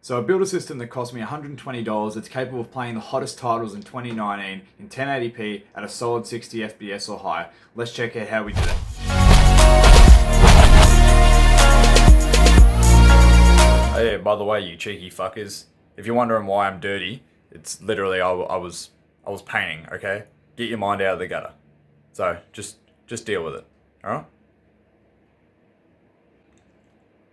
So I built a system that cost me $120 that's capable of playing the hottest titles in 2019 in 1080p at a solid 60 FPS or higher. Let's check out how we did it. Oh yeah, by the way, you cheeky fuckers, if you're wondering why I'm dirty, it's literally I was painting, okay? Get your mind out of the gutter. So just deal with it, alright?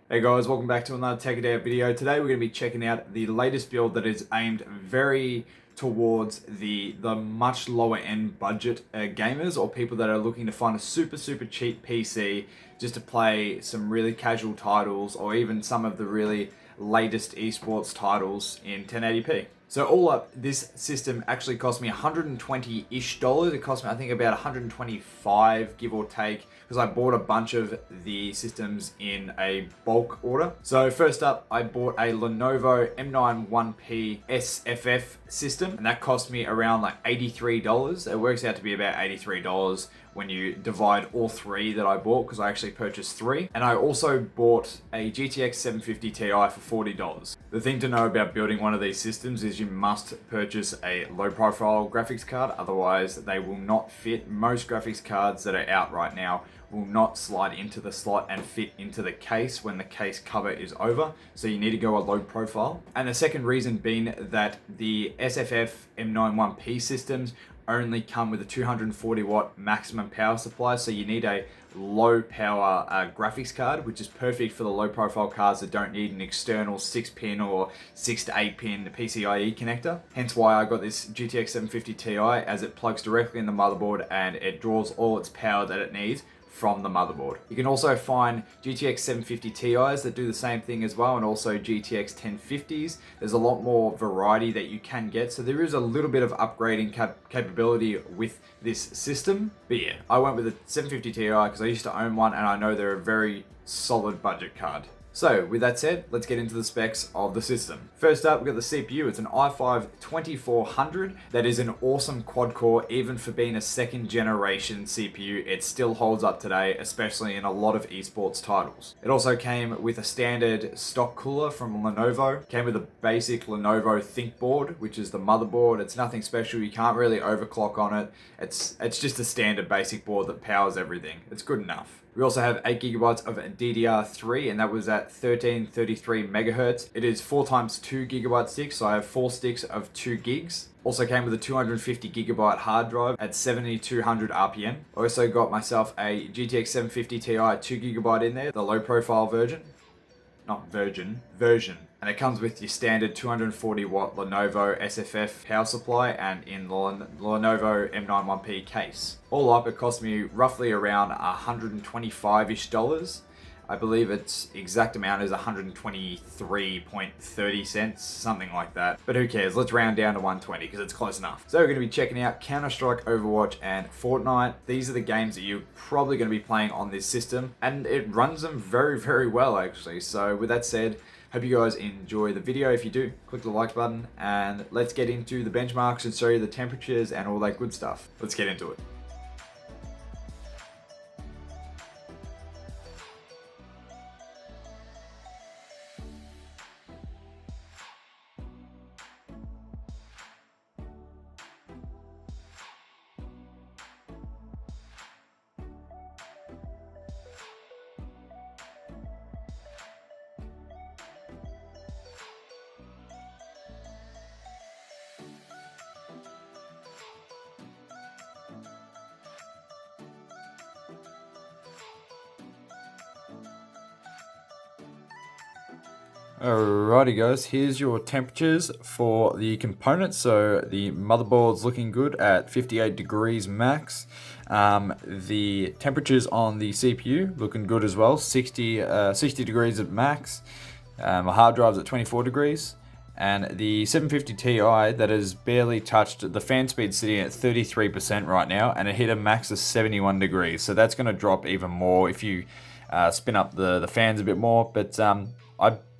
Hey guys, welcome back to another Tech It Out video. Today we're going to be checking out the latest build that is aimed very towards the much lower end budget gamers or people that are looking to find a super cheap PC just to play some really casual titles or even some of the really latest esports titles in 1080p. So all up, this system actually cost me $120-ish. It cost me, I think, about $125, give or take, because I bought a bunch of the systems in a bulk order. So first up, I bought a Lenovo M9 1P SFF system, and that cost me around like $83. It works out to be about $83 when you divide all three that I bought, because I actually purchased three. And I also bought a GTX 750 Ti for $40. The thing to know about building one of these systems is you must purchase a low profile graphics card, otherwise they will not fit. Most graphics cards that are out right now will not slide into the slot and fit into the case when the case cover is over, so you need to go a low profile. And the second reason being that the SFF M9 1P systems only come with a 240 watt maximum power supply, so you need a low power graphics card, which is perfect for the low profile cards that don't need an external 6-pin or 6 to 8-pin PCIe connector. Hence why I got this GTX 750 Ti, as it plugs directly in the motherboard and it draws all its power that it needs from the motherboard. You can also find GTX 750 Ti's that do the same thing as well, and also GTX 1050s. There's a lot more variety that you can get, so there is a little bit of upgrading capability with this system. But yeah, I went with the 750 Ti because I used to own one and I know they're a very solid budget card. So with that said, let's get into the specs of the system. First up, we've got the CPU. It's an i5-2400. That is an awesome quad core. Even for being a second generation CPU, it still holds up today, especially in a lot of esports titles. It also came with a standard stock cooler from Lenovo. Came with a basic Lenovo ThinkBoard, which is the motherboard. It's nothing special. You can't really overclock on it. It's just a standard basic board that powers everything. It's good enough. We also have 8GB of DDR3, and that was at 1333 megahertz. It is 4x2 GB sticks, so I have 4 sticks of 2 gigs. Also came with a 250GB hard drive at 7200 RPM. Also got myself a GTX 750 Ti 2GB in there, the low profile version. Version. And it comes with your standard 240 watt Lenovo SFF power supply and in the Lenovo M9 1P case. All up, it cost me roughly around $125-ish. I believe its exact amount is 123.30 cents, something like that. But who cares? Let's round down to 120 because it's close enough. So we're going to be checking out Counter-Strike, Overwatch, and Fortnite. These are the games that you're probably going to be playing on this system, and it runs them very well actually. So with that said, hope you guys enjoy the video. If you do, click the like button and let's get into the benchmarks and show you the temperatures and all that good stuff. Let's get into it. Alrighty guys, here's your temperatures for the components. So the motherboard's looking good at 58 degrees max. The temperatures on the CPU looking good as well, 60 degrees at max. My hard drive's at 24 degrees. And the 750 Ti that has barely touched, the fan speed sitting at 33% right now, and it hit a max of 71 degrees. So that's going to drop even more if you spin up the fans a bit more. But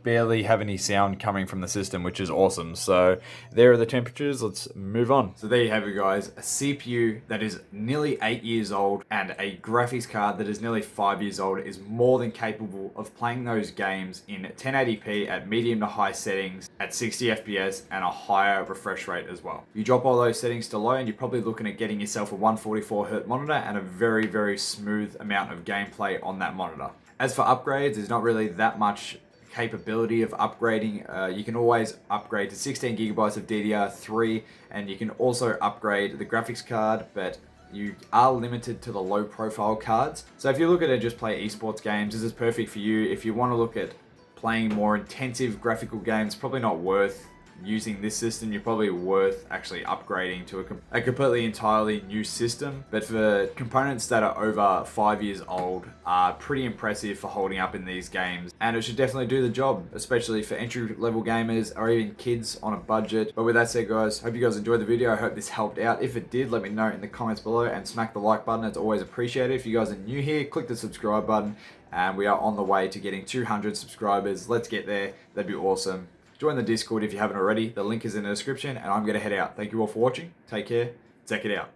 barely have any sound coming from the system, which is awesome. So there are the temperatures. Let's move on. So there you have it, guys. A CPU that is nearly 8 years old and a graphics card that is nearly 5 years old is more than capable of playing those games in 1080p at medium to high settings at 60 FPS and a higher refresh rate as well. You drop all those settings to low and you're probably looking at getting yourself a 144Hz monitor and a very, very smooth amount of gameplay on that monitor. As for upgrades, there's not really that much capability of upgrading. You can always upgrade to 16 gigabytes of DDR3, and you can also upgrade the graphics card, but you are limited to the low profile cards. So if you look at it, just play esports games, this is perfect for you. If you want to look at playing more intensive graphical games, probably not worth using this system. You're probably worth actually upgrading to a completely entirely new system. But for components that are over 5 years old, are pretty impressive for holding up in these games, and it should definitely do the job, especially for entry level gamers or even kids on a budget. But with that said, guys, hope you guys enjoyed the video. I hope this helped out. If it did, let me know in the comments below and smack the like button. It's always appreciated. If you guys are new here, click the subscribe button, and we are on the way to getting 200 subscribers. Let's get there. That'd be awesome. Join the Discord if you haven't already. The link is in the description, and I'm going to head out. Thank you all for watching. Take care. Check it out.